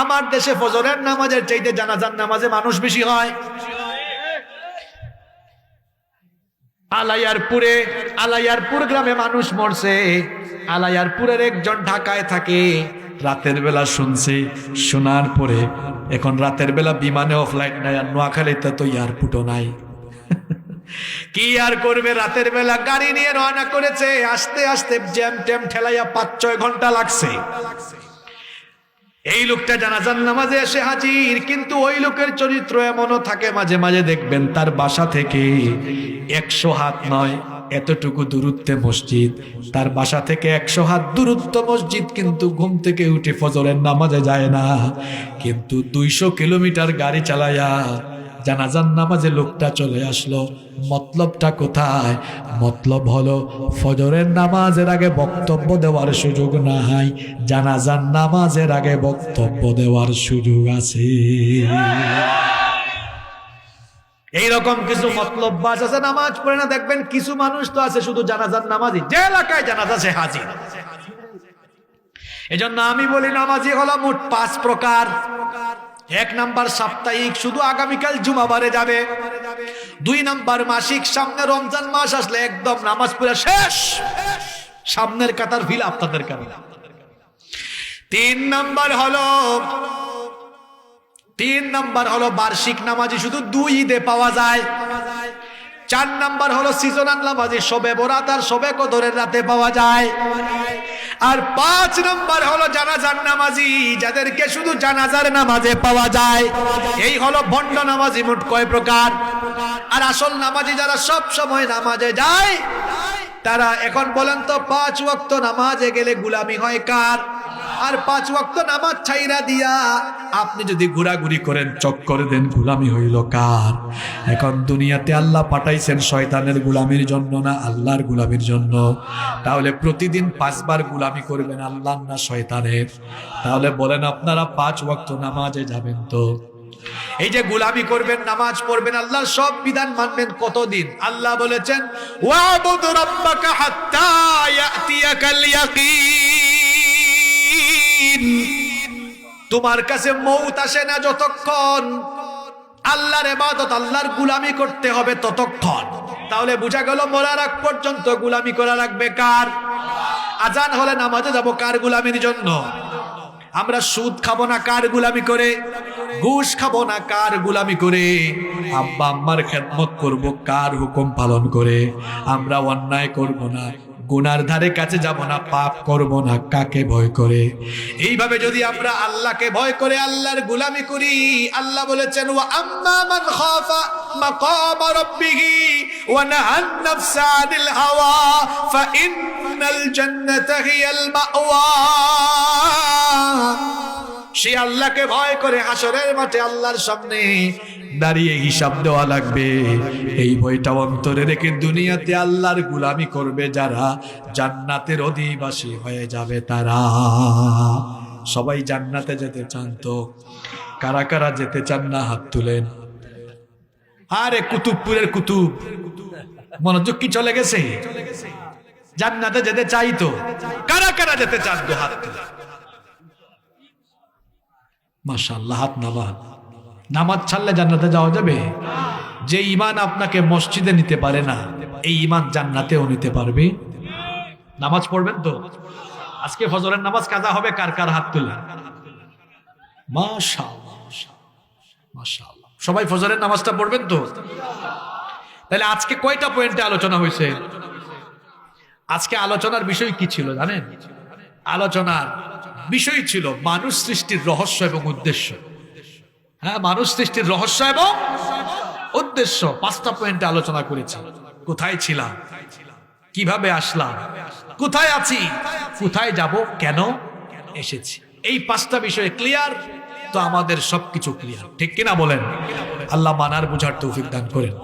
আমার দেশে ফজরের নামাজের চাইতে জানাজার নামাজে মানুষ বেশি হয়। আলাইয়ারপুর গ্রামে মানুষ মরছে। আলাইয়ারপুরের একজন ঢাকায় থাকে, রাতের বেলা শুনছে, শোনার পরে এখন রাতের বেলা বিমানেও ফ্লাইট নাই, আর নোয়াখালীতে তো এয়ারপোর্টও নাই। কি আর করবে, রাতের বেলা গাড়ি নিয়ে রওনা করেছে, আস্তে আস্তে জ্যাম ট্যাম ঠেলাইয়া 5-6 ঘন্টা লাগছে। এই লোকটা জানাজার নামাজে এসে হাজির, কিন্তু ওই লোকের চরিত্র এমনও থাকে, মাঝে মাঝে দেখবেন তার বাসা থেকে 100 হাত নয় এতটুকু দূরত্বে মসজিদ, তার বাসা থেকে 100 হাত দূরত্ব মসজিদ, কিন্তু ঘুম থেকে উঠে ফজরের নামাজে যায় না। কিন্তু 200 কিলোমিটার গাড়ি চালায়া জানাজার নামাজে লোকটা চলে আসলো। মতলবটা কোথায়? মতলব হলো ফজরের নামাজের আগে বক্তব্য দেওয়ার সুযোগ নাই, জানাজার নামাজের আগে বক্তব্য দেওয়ার সুযোগ আছে। এইরকম কিছু মতলব বাস আছে, নামাজ পড়ে না। দেখবেন কিছু মানুষ তো আছে শুধু জানাজার নামাজি, যে এলাকায় জানাজা সে হাজির। এজন্য আমি বলি নামাজি হলো মোট 5 প্রকার। 1 নাম্বার সাপ্তাহিক, শুধু আগামীকাল জুমাবারে যাবে। 2 নাম্বার মাসিক, সামনে রমজান মাস আসলে একদম নামাজ পড়া শেষ, সামনের কাতার ফিল আপনাদের কারণে। 3 নাম্বার হলো বার্ষিক নামাজি, শুধু 2 ঈদে পাওয়া যায়। 4 নাম্বার হলো সিজনাল নামাজি, শবে বরাত আর শবে কদরের রাতে পাওয়া যায়। আর 5 নাম্বার হলো জানাজার নামাজি, যাদেরকে শুধু জানাজার নামাজে পাওয়া যায়। এই হলো ভণ্ড নামাজি। মোট কয় প্রকার? আর আসল নামাজি যারা সব সময় নামাজে যায়, তারা এখন বলেন তো 5 ওয়াক্ত নামাজে গেলে গোলামি হয় কার? আর 5 ওয়াক্ত নামাজ ছাইরা দিয়া আপনি যদি ঘোরাঘুরি করেন, চক্কর দেন, গোলামি হইল কার? এখন দুনিয়াতে আল্লাহ পাঠাইছেন শয়তানের গোলামির জন্য না আল্লাহর গোলামির জন্য? তাহলে প্রতিদিন 5 বার গোলামি করবেন, আল্লাহর না শয়তানের? তাহলে বলেন আপনারা 5 ওয়াক্ত নামাজে যাবেন তো? এই যে গোলামি করবেন, নামাজ পড়বেন, আল্লাহর সব বিধান মানবেন, কতদিন? আল্লাহ বলেছেন ওয়াবুদ রাব্বাকা হাত্তা ইয়াতিয়াকাল ইয়াকিন। তোমার কাছে মউত আসে না যতক্ষণ আল্লাহর ইবাদত, আল্লাহর গোলামি করতে হবে ততক্ষণ। তাহলে বোঝা গেল মরার আগ পর্যন্ত গোলামি করা লাগবে কার? আজান হলে নামাজে যাব কার গোলামির জন্য? আমরা সুদ খাবো না কার গোলামি করে? ঘুষ খাবো না কার গোলামি করে? আব্বা আম্মার খেদমত করব কার হুকুম পালন করে? আমরা অন্যায় করব না, গুনার ধারে কাছে যাব না, পাপ করব না, কাকে ভয় করে? এইভাবে যদি আমরা আল্লাহকে ভয় করে আল্লাহর গোলামি করি, আল্লাহ বলেছেন ওয়া আম্মা মান খাফা মাকাম রাব্বিহি ওয়া নাহান নাফসা আনিল হাওয়া ফা ইন্নাল জান্নাতা হিয়াল মাওয়া। সে আল্লাহকে ভয় করে হাসরের মাঠে আল্লাহর সামনে দাঁড়িয়ে হিসাব দেওয়া লাগবে। এই ভয়টা অন্তরে রেখে দুনিয়াতে আল্লাহর গোলামি করবে যারা, জান্নাতের অধিবাসী হয়ে যাবে তারা। সবাই জান্নাতে যেতে চান তো? কারা কারা যেতে চান না হাত তুলেন? আরে কুতুবপুরের কুতুব, মনোযোগ কি চলে গেছে? জান্নাতে যেতে চাই তো? কারা কারা যেতে চান তো হাত তুলেন? মাশাআল্লাহ, হাত নামান। নামাজ ছাড়লে জান্নাতে যাওয়া যাবে? যে ঈমান আপনাকে মসজিদে নিতে পারে না, এই ঈমান জান্নাতেও নিতে পারবে। নামাজ পড়বেন তো? আজকে ফজরের নামাজ কাজা হবে কার কার হাত তুলেন? মাশাআল্লাহ, মাশাআল্লাহ। সবাই ফজরের নামাজটা পড়বেন তো? তাহলে আজকে কয়টা পয়েন্টে আলোচনা হয়েছে? আজকে আলোচনার বিষয় কি ছিল জানেন? আলোচনার বিষয় ছিল মানুষ সৃষ্টির রহস্য এবং উদ্দেশ্য। হ্যাঁ, মানুষ সৃষ্টির রহস্য এবং উদ্দেশ্য। 5টা পয়েন্টে আলোচনা করেছি। কোথায় ছিলাম, কিভাবে আসলাম, কোথায় আছি, কোথায় যাব, কেন এসেছি। এই 5টা বিষয়ে ক্লিয়ার তো আমাদের সবকিছু ক্লিয়ার, ঠিক কিনা বলেন? আল্লাহ মানার বুঝার তৌফিক দান করেন।